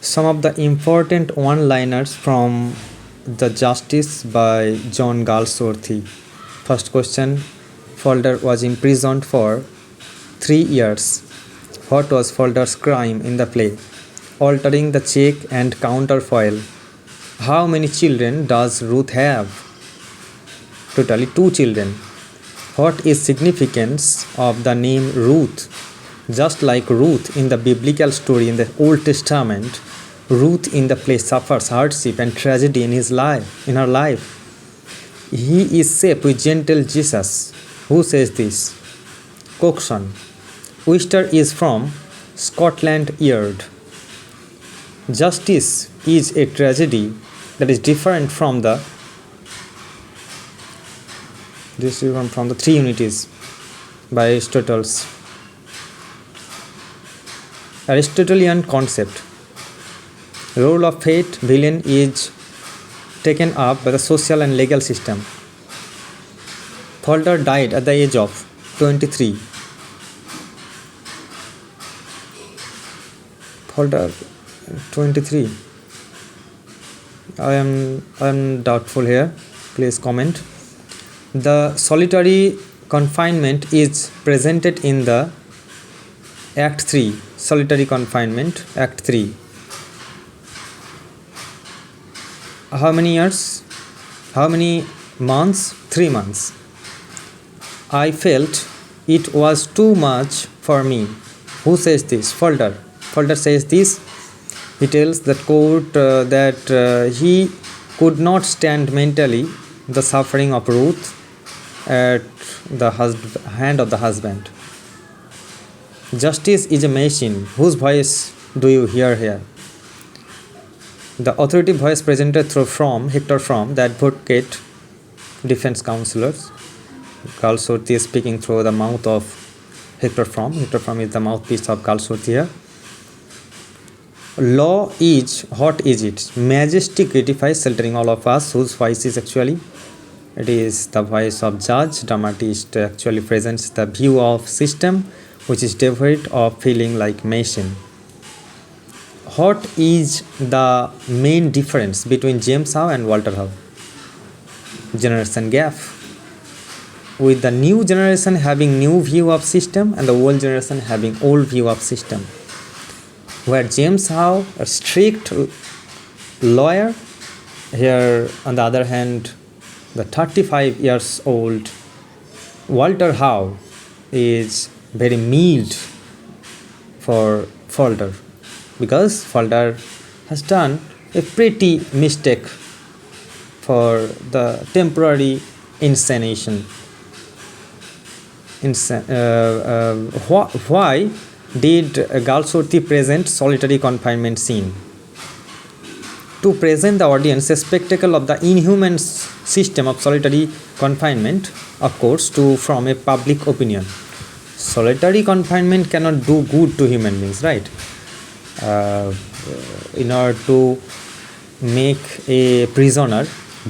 Some of the important one-liners from The Justice by John Galsworthy. First question: Falder was imprisoned for 3 years. What was Falder's crime in the play? Altering the check and counterfoil. How many children does Ruth have? Totally 2 children. What is significance of the name Ruth? Just like Ruth in the biblical story in the Old Testament, Ruth in the play suffers hardship and tragedy in her life. He is safe with gentle Jesus. Who says this? Coxon. Wister is from Scotland Yard. Justice is a tragedy that is different from the three unities by Aristotle's Aristotelian concept. Role of fate villain is taken up by the social and legal system. Falder died at the age of 23. Falder 23. I am doubtful here. Please comment. The solitary confinement is presented in the Act 3. Solitary confinement, Act 3. How many years? How many months? 3 months. I felt it was too much for me. Who says this? Falder. Falder says this. He tells the court that he could not stand mentally the suffering of Ruth at the hand of the husband. Justice is a machine. Whose voice do you hear here? The authoritative voice presented through Hector From, the advocate defense counselors. Galsworthy is speaking through the mouth of Hector From. Hector From is the mouthpiece of Galsworthy here. Law is, what is it? Majestic edifice sheltering all of us. Whose voice is actually? It is the voice of judge. Dramatist actually presents the view of system which is devoid of feeling like machine. What is the main difference between James Howe and Walter Howe? Generation gap. With the new generation having new view of system and the old generation having old view of system. Where James Howe, a strict lawyer, here on the other hand, the 35 years old Walter Howe is very mild for Falder, because Falder has done a pretty mistake for the temporary insanation. Why did Galsworthy present solitary confinement scene? To present the audience a spectacle of the inhuman system of solitary confinement, of course, to form a public opinion. Solitary confinement cannot do good to human beings, right? In order to make a prisoner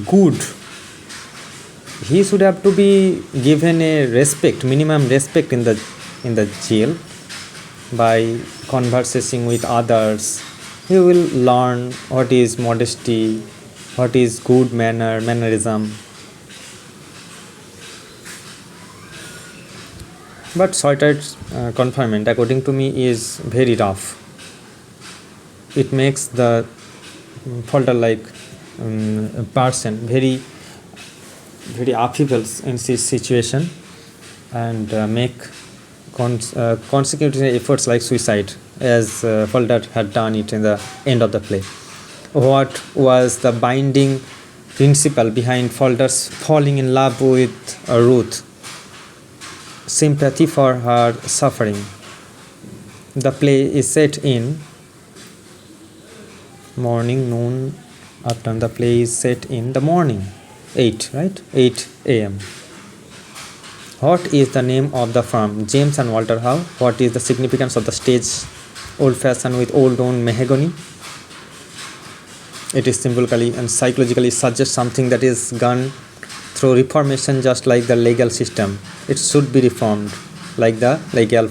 good, he should have to be given a respect, minimum respect in the jail. By conversing with others, he will learn what is modesty, what is good mannerism. But solitary confinement, according to me, is very rough. It makes the Falder-like person very upheaval in this situation and make consecutive efforts like suicide, as Falder had done it in the end of the play. What was the binding principle behind Falder's falling in love with Ruth? Sympathy for her suffering. The play is set in morning, noon, afternoon. The play is set in the morning, 8 a.m. What is the name of the firm? James and Walter Howe. What is the significance of the stage old-fashioned with old-owned mahogany? It is symbolically and psychologically suggests something that is gone through reformation, just like the legal system. It should be reformed like the legal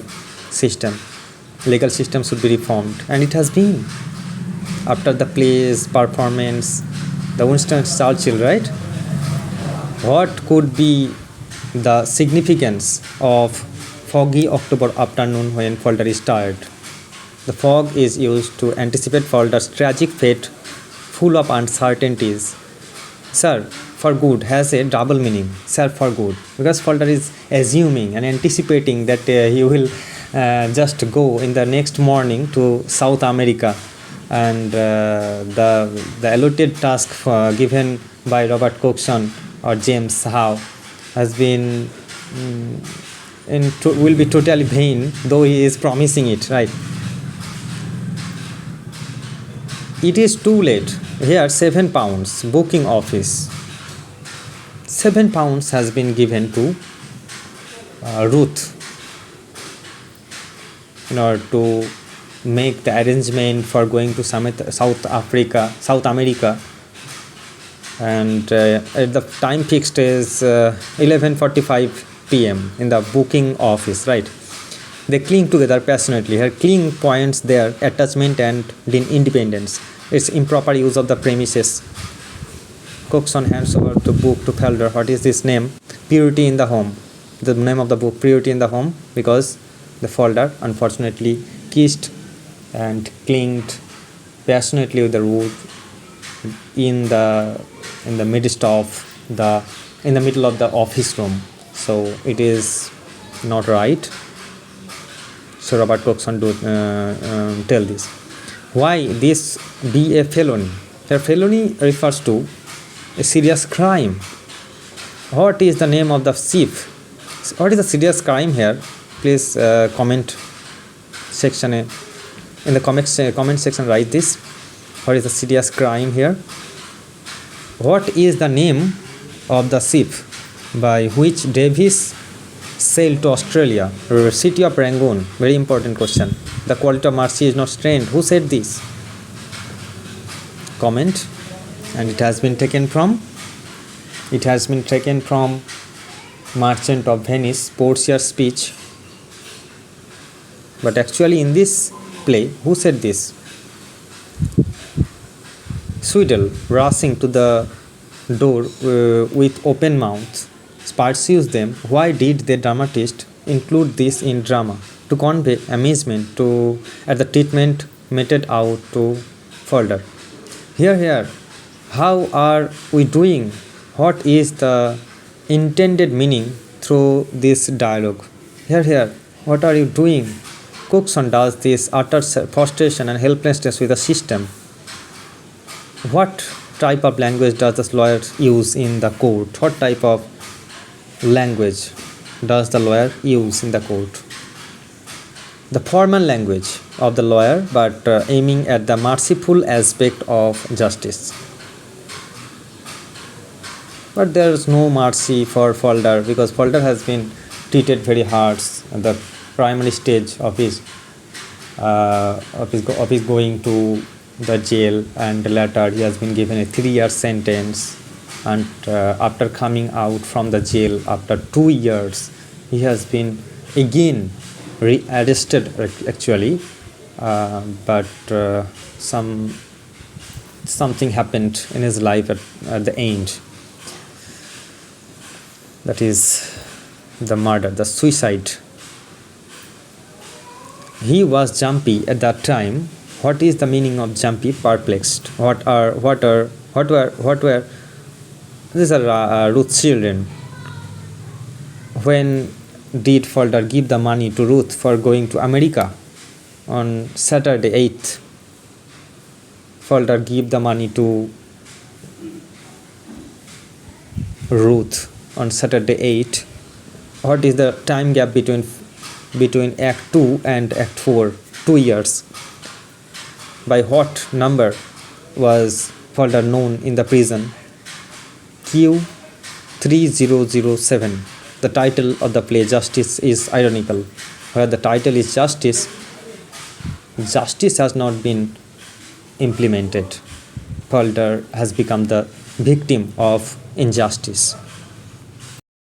system. Legal system should be reformed, and it has been. after the play's performance, the Winston Churchill, right? What could be the significance of foggy October afternoon when Falder is tired? The fog is used to anticipate Falder's tragic fate, full of uncertainties. Sir, for good has a double meaning. Sir, for good, because Falder is assuming and anticipating that he will just go in the next morning to South America, and the allotted task given by Robert Coxon or James Howe has been will be totally vain, though he is promising it, right? It is too late. Here, £7 booking office. £7 has been given to Ruth in order to make the arrangement for going to South America, and at the time fixed is 11:45 p.m. in the booking office, right? They cling together passionately. Her cling points their attachment and independence. It's improper use of the premises. Coxon hands over the book to Felder. What is this name? Purity in the Home. The name of the book, Purity in the Home, because the Felder unfortunately kissed and clinged passionately with the Ruth in the middle of the office room. So it is not right. So Robert Coxon tell this. Why this be a felony? The felony refers to a serious crime. What is the name of the thief? What is the serious crime here? Please comment section in the comment section. Write this. What is the serious crime here? What is the name of the ship by which Davis sailed to Australia, city of Rangoon? Very important question. The quality of mercy is not strained. Who said this? Comment. And it has been taken from Merchant of Venice, Portia's speech. But actually in this play, who said this? Sweedle, rushing to the door with open mouth, pursues them. Why did the dramatist include this in drama? To convey amazement at the treatment meted out to Felder. Here, how are we doing? What is the intended meaning through this dialogue? Here, what are you doing? Coxon does this utter frustration and helplessness with the system. What type of language does the lawyer use in the court? What type of language does the lawyer use in the court? The formal language of the lawyer, but aiming at the merciful aspect of justice. But there is no mercy for Felder, because Felder has been treated very hard at the primary stage of his going to the jail, and later he has been given a 3-year sentence, and after coming out from the jail after 2 years, he has been again re-arrested actually, but something happened in his life at the end. That is the murder, the suicide. He was jumpy at that time. What is the meaning of jumpy? Perplexed. What were these are Ruth's children. When did Felder give the money to Ruth for going to America? On Saturday 8th. Felder gave the money to Ruth on Saturday 8. What is the time gap between Act 2 and Act 4? 2 years. By what number was Felder known in the prison? Q3007. The title of the play Justice is ironical. Where the title is Justice, justice has not been implemented. Felder has become the victim of injustice.